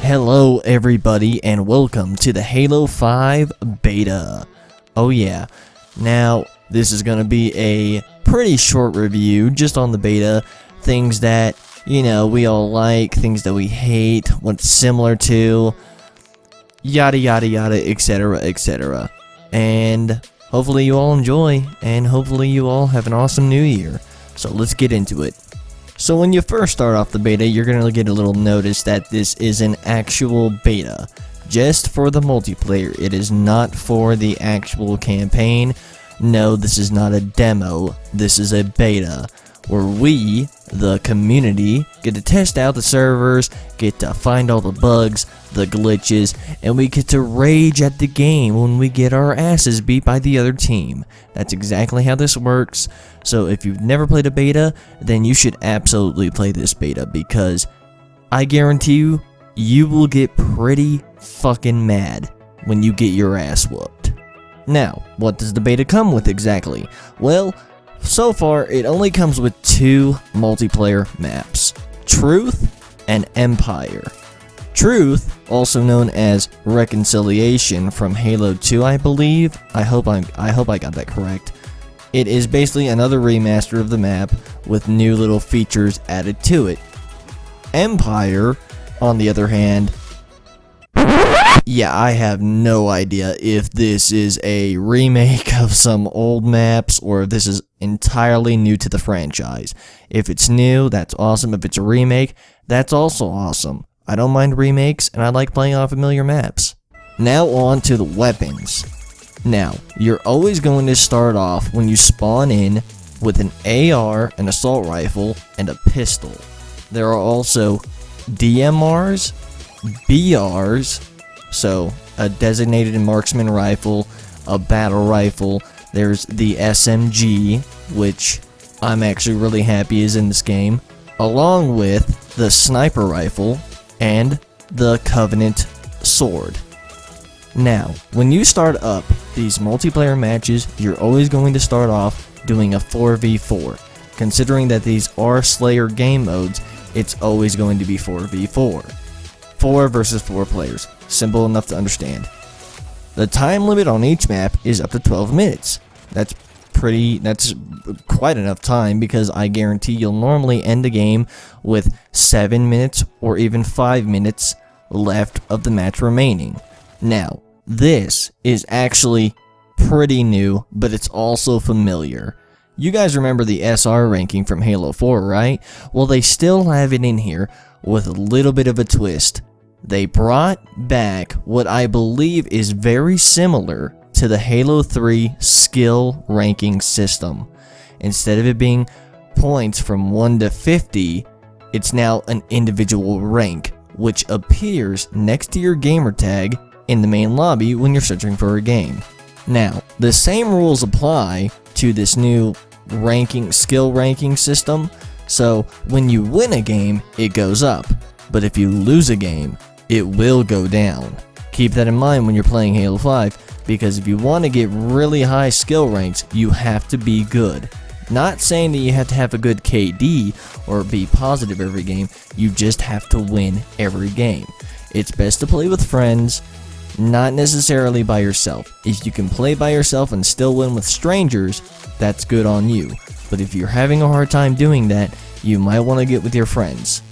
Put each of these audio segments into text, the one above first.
Hello everybody and welcome to the Halo 5 beta. Oh yeah, now this is going to be a pretty short review just on the beta, things that, you know, we all like, things that we hate, what's similar to, yada yada yada, etc, etc. And hopefully you all enjoy, and hopefully you all have an awesome new year. So let's get into it. So when you first start off the beta, you're going to get a little notice that this is an actual beta, just for the multiplayer. It is not for the actual campaign. No, this is not a demo. This is a beta, where we, the community, get to test out the servers, get to find all the bugs, the glitches, and we get to rage at the game when we get our asses beat by the other team. That's exactly how this works. So if you've never played a beta, then you should absolutely play this beta, because I guarantee you, you will get pretty fucking mad when you get your ass whooped. Now, what does the beta come with exactly? Well, so far it only comes with two multiplayer maps, Truth and Empire. Truth, also known as Reconciliation from Halo 2, I believe. I hope I got that correct. It is basically another remaster of the map with new little features added to it. Empire, on the other hand, yeah, I have no idea if this is a remake of some old maps or if this is entirely new to the franchise. If it's new, that's awesome. If it's a remake, that's also awesome. I don't mind remakes, and I like playing on familiar maps. Now on to the weapons. Now, you're always going to start off when you spawn in with an AR, an assault rifle, and a pistol. There are also DMRs, BRs, so a designated marksman rifle, a battle rifle. There's the SMG, which I'm actually really happy is in this game, along with the sniper rifle and the Covenant sword. Now, when you start up these multiplayer matches, you're always going to start off doing a 4v4. Considering that these are Slayer game modes, it's always going to be 4v4. 4 versus 4 players. Simple enough to understand. The time limit on each map is up to 12 minutes. That's quite enough time, because I guarantee you'll normally end the game with 7 minutes or even 5 minutes left of the match remaining. Now, this is actually pretty new, but it's also familiar. You guys remember the SR ranking from Halo 4, right? Well, they still have it in here with a little bit of a twist. They brought back what I believe is very similar to the Halo 3 skill ranking system. Instead of it being points from 1 to 50, it's now an individual rank, which appears next to your gamer tag in the main lobby when you're searching for a game. Now, the same rules apply to this new skill ranking system, so when you win a game, it goes up, but if you lose a game, it will go down. Keep that in mind when you're playing Halo 5, because if you want to get really high skill ranks, you have to be good. Not saying that you have to have a good KD or be positive every game, you just have to win every game. It's best to play with friends, not necessarily by yourself. If you can play by yourself and still win with strangers, that's good on you. But if you're having a hard time doing that, you might want to get with your friends.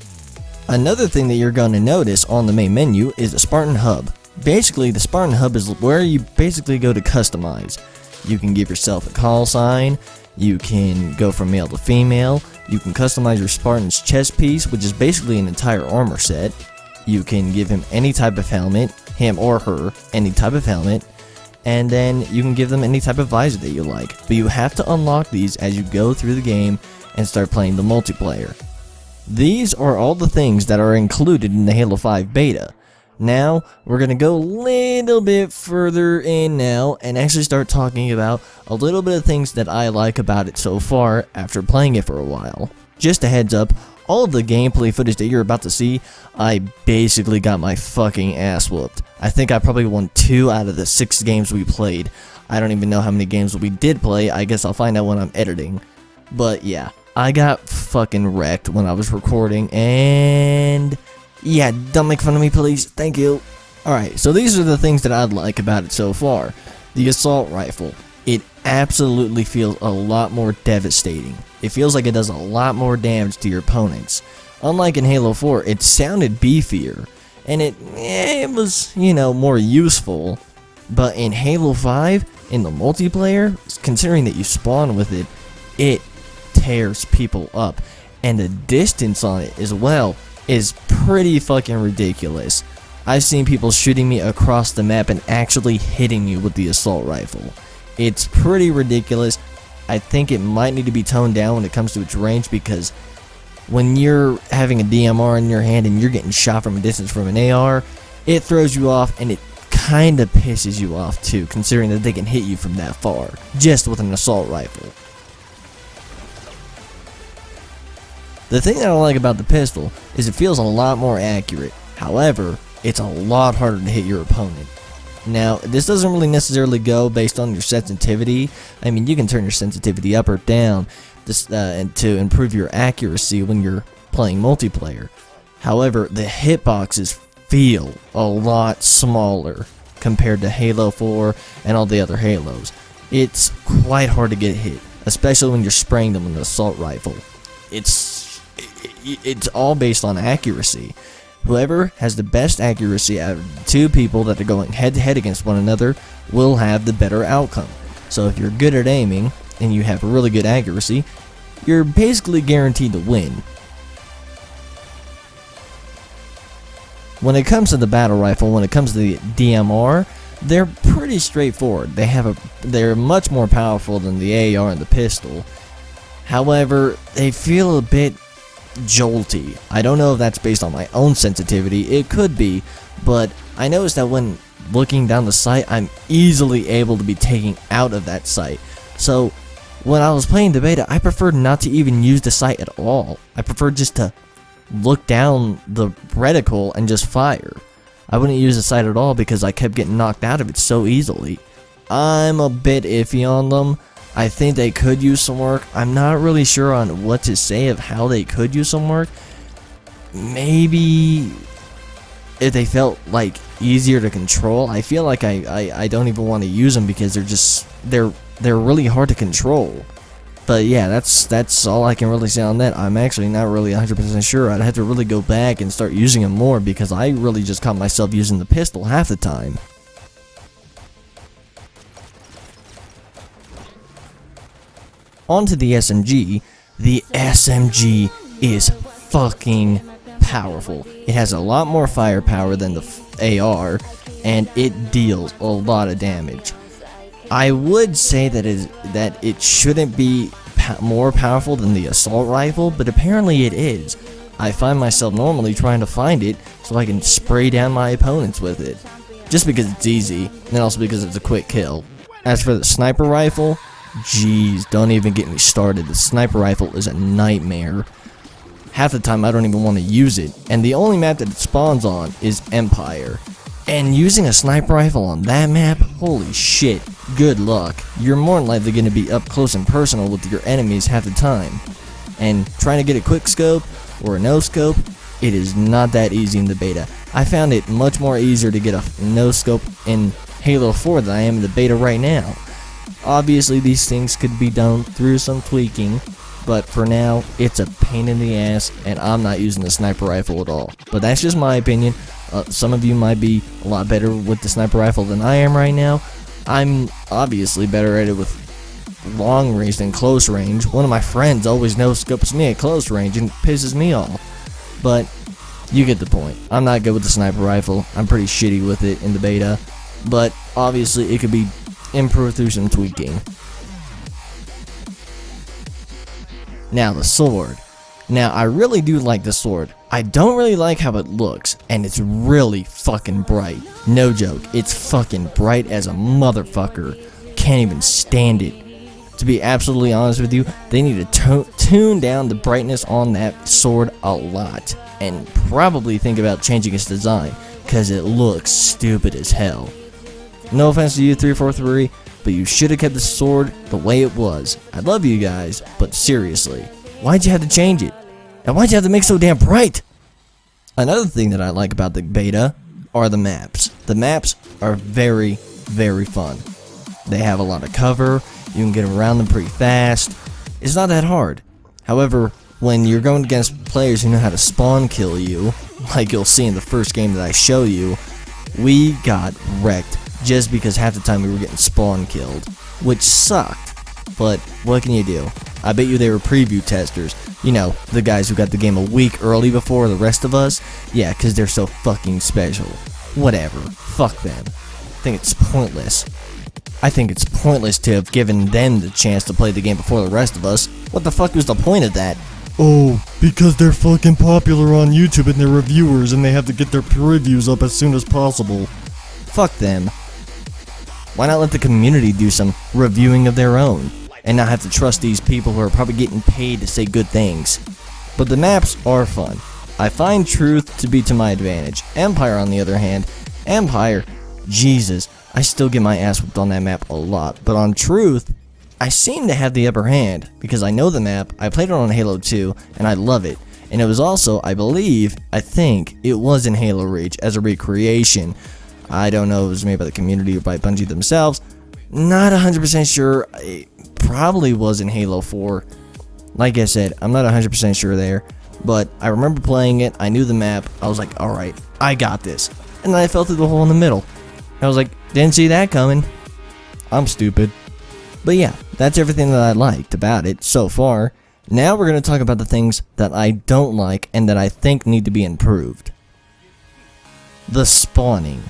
Another thing that you're going to notice on the main menu is the Spartan Hub. Basically, the Spartan Hub is where you basically go to customize. You can give yourself a call sign, you can go from male to female, you can customize your Spartan's chest piece, which is basically an entire armor set. You can give him any type of helmet, him or her, any type of helmet, and then you can give them any type of visor that you like. But you have to unlock these as you go through the game and start playing the multiplayer. These are all the things that are included in the Halo 5 beta. Now, we're going to go a little bit further in now and actually start talking about a little bit of things that I like about it so far after playing it for a while. Just a heads up, all of the gameplay footage that you're about to see, I basically got my fucking ass whooped. I think I probably won 2 out of the 6 games we played. I don't even know how many games we did play. I guess I'll find out when I'm editing. But yeah, I got fucking wrecked when I was recording, and Yeah, don't make fun of me, please. Thank you. Alright, so these are the things that I like about it so far. The assault rifle. It absolutely feels a lot more devastating. It feels like it does a lot more damage to your opponents. Unlike in Halo 4, it sounded beefier. And it was, you know, more useful. But in Halo 5, in the multiplayer, considering that you spawn with it, it tears people up. And the distance on it as well is pretty fucking ridiculous. I've seen people shooting me across the map and actually hitting you with the assault rifle. It's pretty ridiculous. I think it might need to be toned down when it comes to its range, because when you're having a DMR in your hand and you're getting shot from a distance from an AR, it throws you off, and it kinda pisses you off too, considering that they can hit you from that far, just with an assault rifle. The thing that I like about the pistol is it feels a lot more accurate. However, it's a lot harder to hit your opponent. Now, this doesn't really necessarily go based on your sensitivity. I mean, you can turn your sensitivity up or down to improve your accuracy when you're playing multiplayer. However, the hitboxes feel a lot smaller compared to Halo 4 and all the other Halos. It's quite hard to get hit, especially when you're spraying them with an assault rifle. It's all based on accuracy. Whoever has the best accuracy out of the two people that are going head to head against one another will have the better outcome. So if you're good at aiming and you have really good accuracy, you're basically guaranteed to win. When it comes to the battle rifle, when it comes to the DMR, they're pretty straightforward. They're much more powerful than the AR and the pistol. However, they feel a bit jolty. I don't know if that's based on my own sensitivity. It could be, but I noticed that when looking down the sight, I'm easily able to be taken out of that sight. So when I was playing the beta, I preferred not to even use the sight at all. I preferred just to look down the reticle and just fire. I wouldn't use the sight at all because I kept getting knocked out of it so easily. I'm a bit iffy on them. I think they could use some work. I'm not really sure on what to say of how they could use some work. Maybe if they felt like easier to control. I feel like I don't even want to use them because they're really hard to control. But yeah, that's all I can really say on that. I'm actually not really 100% sure. I'd have to really go back and start using them more because I really just caught myself using the pistol half the time. Onto the SMG. The SMG is fucking powerful. It has a lot more firepower than the AR, and it deals a lot of damage. I would say that it shouldn't be more powerful than the assault rifle, but apparently it is. I find myself normally trying to find it so I can spray down my opponents with it, just because it's easy, and also because it's a quick kill. As for the sniper rifle, jeez, don't even get me started. The sniper rifle is a nightmare. Half the time I don't even want to use it, and the only map that it spawns on is Empire. And using a sniper rifle on that map, holy shit, good luck. You're more than likely going to be up close and personal with your enemies half the time. And trying to get a quick scope or a no scope, it is not that easy in the beta. I found it much more easier to get a no scope in Halo 4 than I am in the beta right now. Obviously these things could be done through some tweaking, but for now, it's a pain in the ass, and I'm not using the sniper rifle at all. But that's just my opinion. Some of you might be a lot better with the sniper rifle than I am right now. I'm obviously better at it with long range than close range. One of my friends always no-scopes me at close range and pisses me off. But you get the point. I'm not good with the sniper rifle. I'm pretty shitty with it in the beta. But obviously it could be improved through some tweaking. Now the sword. Now I really do like the sword. I don't really like how it looks, and it's really fucking bright. No joke, it's fucking bright as a motherfucker. Can't even stand it. To be absolutely honest with you, they need to tune down the brightness on that sword a lot, and probably think about changing its design, cause it looks stupid as hell. No offense to you 343, but you should have kept the sword the way it was. I love you guys, but seriously, why'd you have to change it? And why'd you have to make it so damn bright? Another thing that I like about the beta are the maps. The maps are very, very fun. They have a lot of cover, you can get around them pretty fast. It's not that hard. However, when you're going against players who know how to spawn kill you, like you'll see in the first game that I show you, we got wrecked just because half the time we were getting spawn killed, which sucked. But what can you do? I bet you they were preview testers. You know, the guys who got the game a week early before the rest of us. Yeah, because they're so fucking special. Whatever. Fuck them. I think it's pointless. I think it's pointless to have given them the chance to play the game before the rest of us. What the fuck was the point of that? Oh, because they're fucking popular on YouTube and they're reviewers and they have to get their reviews up as soon as possible. Fuck them. Why not let the community do some reviewing of their own, and not have to trust these people who are probably getting paid to say good things? But the maps are fun. I find Truth to be to my advantage. Empire, on the other hand, Empire, Jesus, I still get my ass whipped on that map a lot. But on Truth, I seem to have the upper hand, because I know the map, I played it on Halo 2, and I love it. And it was also, I think, it was in Halo Reach as a recreation. I don't know if it was made by the community or by Bungie themselves. Not 100% sure. It probably was in Halo 4. Like I said, I'm not 100% sure there. But I remember playing it, I knew the map, I was like, alright, I got this. And then I fell through the hole in the middle. I was like, didn't see that coming. I'm stupid. But yeah, that's everything that I liked about it so far. Now we're going to talk about the things that I don't like and that I think need to be improved. The spawning.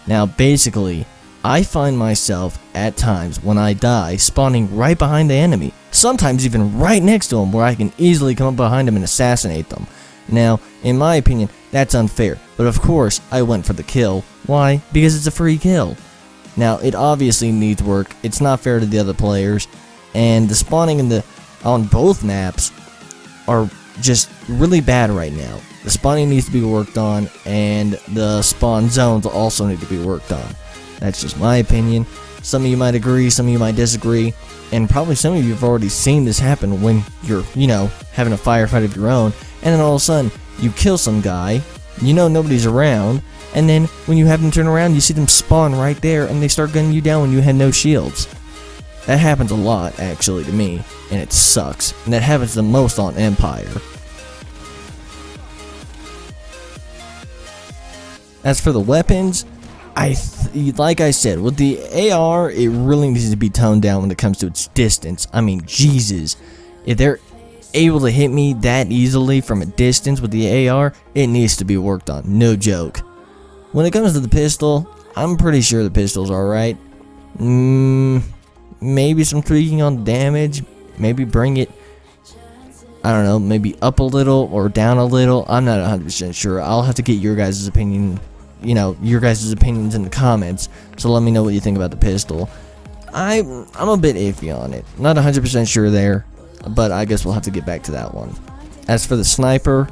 Now basically, I find myself at times when I die spawning right behind the enemy. Sometimes even right next to them where I can easily come up behind them and assassinate them. Now, in my opinion, that's unfair. But of course, I went for the kill. Why? Because it's a free kill. Now, it obviously needs work. It's not fair to the other players. And the spawning on both maps are just really bad right now. The spawning needs to be worked on, and the spawn zones also need to be worked on. That's just my opinion. Some of you might agree, some of you might disagree, and probably some of you have already seen this happen when you're, having a firefight of your own, and then all of a sudden, you kill some guy, nobody's around, and then when you have them turn around, you see them spawn right there, and they start gunning you down when you had no shields. That happens a lot, actually, to me, and it sucks, and that happens the most on Empire. As for the weapons, like I said, with the AR, it really needs to be toned down when it comes to its distance. I mean, Jesus. If they're able to hit me that easily from a distance with the AR, it needs to be worked on. No joke. When it comes to the pistol, I'm pretty sure the pistol's alright. Maybe some tweaking on damage. Maybe bring it, I don't know, maybe up a little or down a little. I'm not 100% sure. I'll have to get your guys' opinion. Your guys' opinions in the comments, so let me know what you think about the pistol. I'm a bit iffy on it. Not 100% sure there, but I guess we'll have to get back to that one. As for the sniper,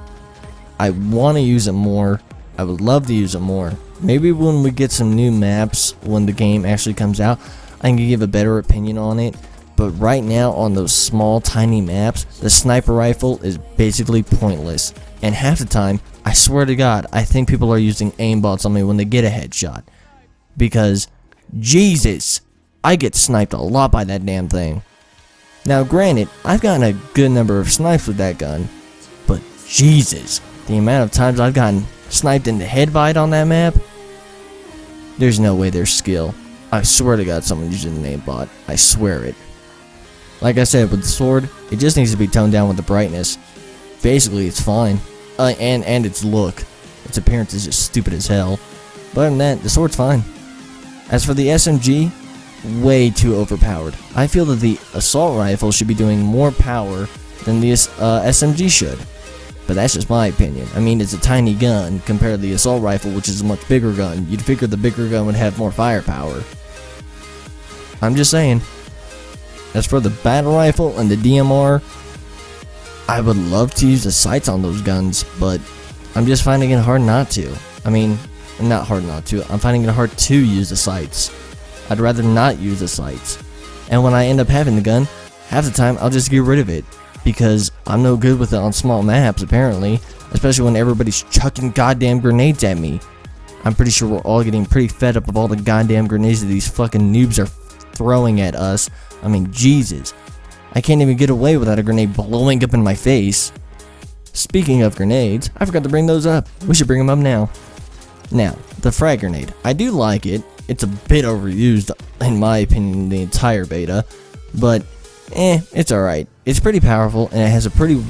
I want to use it more. I would love to use it more. Maybe when we get some new maps, when the game actually comes out, I can give a better opinion on it. But right now, on those small, tiny maps, the sniper rifle is basically pointless. And half the time, I swear to God, I think people are using aimbots on me when they get a headshot. Because, Jesus, I get sniped a lot by that damn thing. Now granted, I've gotten a good number of snipes with that gun. But, Jesus, the amount of times I've gotten sniped in the head bite on that map, there's no way there's skill. I swear to God someone using an aimbot. I swear it. Like I said, with the sword, it just needs to be toned down with the brightness. Basically, it's fine. And its look. Its appearance is just stupid as hell. But other than that, the sword's fine. As for the SMG, way too overpowered. I feel that the assault rifle should be doing more power than the SMG should. But that's just my opinion. I mean, it's a tiny gun compared to the assault rifle, which is a much bigger gun. You'd figure the bigger gun would have more firepower. I'm just saying. As for the battle rifle and the DMR, I would love to use the sights on those guns, but I'm just finding it hard not to. I mean, not hard not to. I'm finding it hard to use the sights. I'd rather not use the sights. And when I end up having the gun, half the time I'll just get rid of it, because I'm no good with it on small maps apparently. especially when everybody's chucking goddamn grenades at me. I'm pretty sure we're all getting pretty fed up of all the goddamn grenades that these fucking noobs are throwing at us. I mean, Jesus. I can't even get away without a grenade blowing up in my face. Speaking of grenades, I forgot to bring those up. We should bring them up now. Now, the frag grenade. I do like it. It's a bit overused, in my opinion, in the entire beta. But, it's alright. It's pretty powerful, and it has a pretty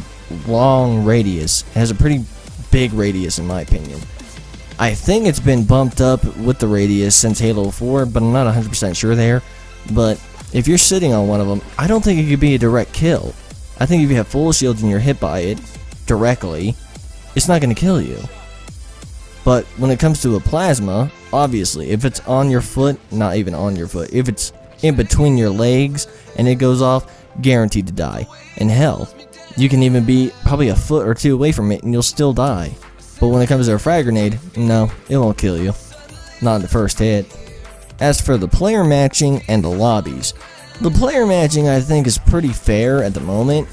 long radius. It has a pretty big radius, in my opinion. I think it's been bumped up with the radius since Halo 4, but I'm not 100% sure there. But if you're sitting on one of them, I don't think it could be a direct kill. I think if you have full shields and you're hit by it directly, it's not going to kill you. But when it comes to a plasma, obviously, if it's on your foot, not even on your foot, if it's in between your legs and it goes off, guaranteed to die. And hell, you can even be probably a foot or two away from it and you'll still die. But when it comes to a frag grenade, no, it won't kill you. Not in the first hit. As for the player matching and the lobbies, the player matching I think is pretty fair at the moment,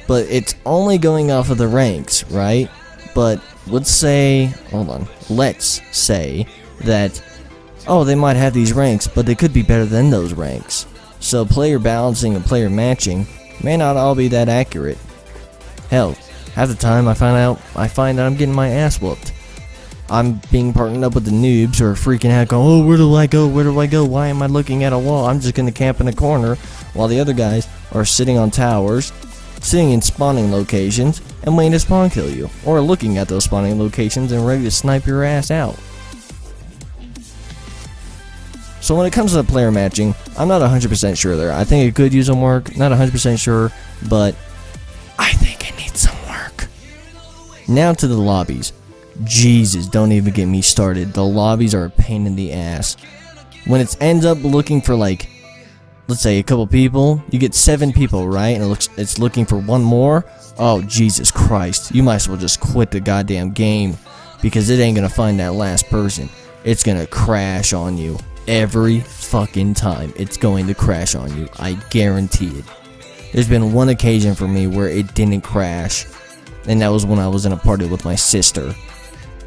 but it's only going off of the ranks, right? But let's say that, oh, they might have these ranks, but they could be better than those ranks. So player balancing and player matching may not all be that accurate. Hell, half the time I find that I'm getting my ass whooped. I'm being partnered up with the noobs who are freaking out going, oh, where do I go, why am I looking at a wall, I'm just gonna camp in a corner, while the other guys are sitting on towers, sitting in spawning locations, and waiting to spawn kill you, or looking at those spawning locations and ready to snipe your ass out. So when it comes to the player matching, I'm not 100% sure there. I think it could use some work, not 100% sure, but I think it needs some work. Now to the lobbies. Jesus, don't even get me started. The lobbies are a pain in the ass. When it ends up looking for, like, let's say a couple people, you get 7 people, right? And it's looking for one more. Oh, Jesus Christ. You might as well just quit the goddamn game, because it ain't gonna find that last person. It's gonna crash on you. Every fucking time it's going to crash on you. I guarantee it. There's been one occasion for me where it didn't crash, and that was when I was in a party with my sister.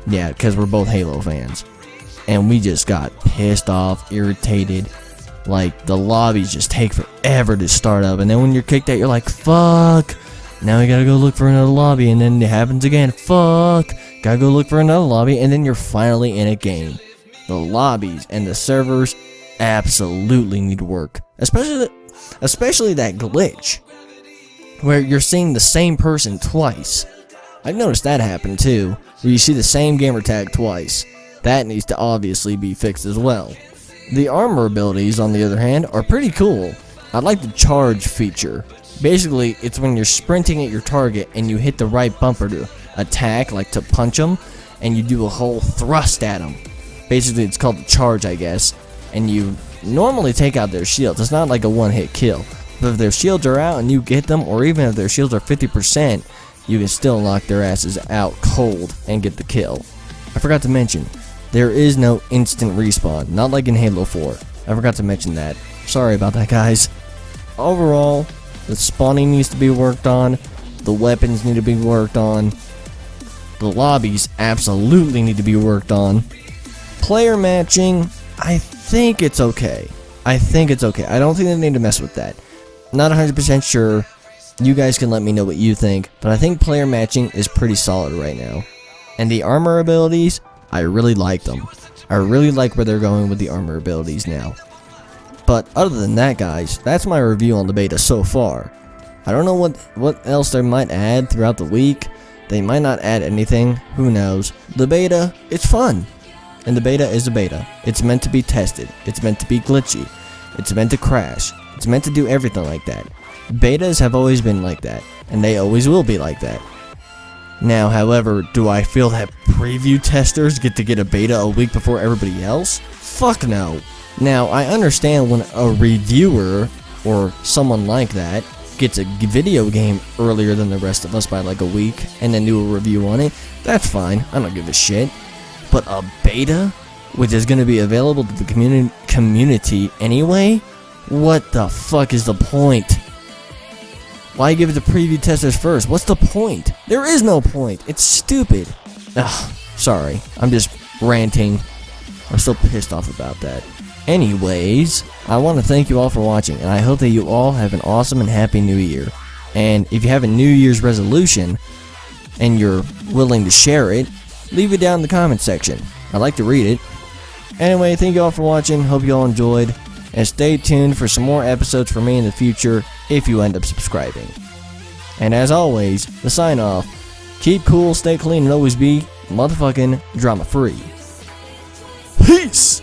Yeah, because we're both Halo fans. And we just got pissed off, irritated. Like, the lobbies just take forever to start up. And then when you're kicked out, you're like, fuck. Now we gotta go look for another lobby. And then it happens again. Fuck. Gotta go look for another lobby. And then you're finally in a game. The lobbies and the servers absolutely need work. Especially that glitch, where you're seeing the same person twice. I've noticed that happen too, where you see the same gamer tag twice. That needs to obviously be fixed as well. The armor abilities, on the other hand, are pretty cool. I like the charge feature. Basically, it's when you're sprinting at your target and you hit the right bumper to attack, like to punch them, and you do a whole thrust at them. Basically, it's called the charge, I guess, and you normally take out their shields. It's not like a one-hit kill, but if their shields are out and you get them, or even if their shields are 50%, you can still knock their asses out cold and get the kill. I forgot to mention, there is no instant respawn, not like in Halo 4. I forgot to mention that. Sorry about that, guys. Overall, the spawning needs to be worked on, the weapons need to be worked on, the lobbies absolutely need to be worked on. Player matching, I think it's okay. I don't think they need to mess with that. Not 100% sure. You guys can let me know what you think, but I think player matching is pretty solid right now. And the armor abilities, I really like them. I really like where they're going with the armor abilities now. But other than that, guys, that's my review on the beta so far. I don't know what else they might add throughout the week. They might not add anything, who knows. The beta, it's fun. And the beta is a beta. It's meant to be tested. It's meant to be glitchy. It's meant to crash. It's meant to do everything like that. Betas have always been like that, and they always will be like that. Now, however, do I feel that preview testers get to get a beta a week before everybody else? Fuck no. Now, I understand when a reviewer, or someone like that, gets a video game earlier than the rest of us by like a week, and then do a review on it. That's fine, I don't give a shit. But a beta, which is going to be available to the community anyway? What the fuck is the point? Why give it to preview testers first? What's the point? There is no point. It's stupid. Ugh, sorry. I'm just ranting. I'm still pissed off about that. Anyways, I want to thank you all for watching, and I hope that you all have an awesome and happy new year. And if you have a New Year's resolution, and you're willing to share it, leave it down in the comment section. I'd like to read it. Anyway, thank you all for watching. Hope you all enjoyed. And stay tuned for some more episodes from me in the future if you end up subscribing. And as always, the sign off, keep cool, stay clean, and always be motherfucking drama free. Peace!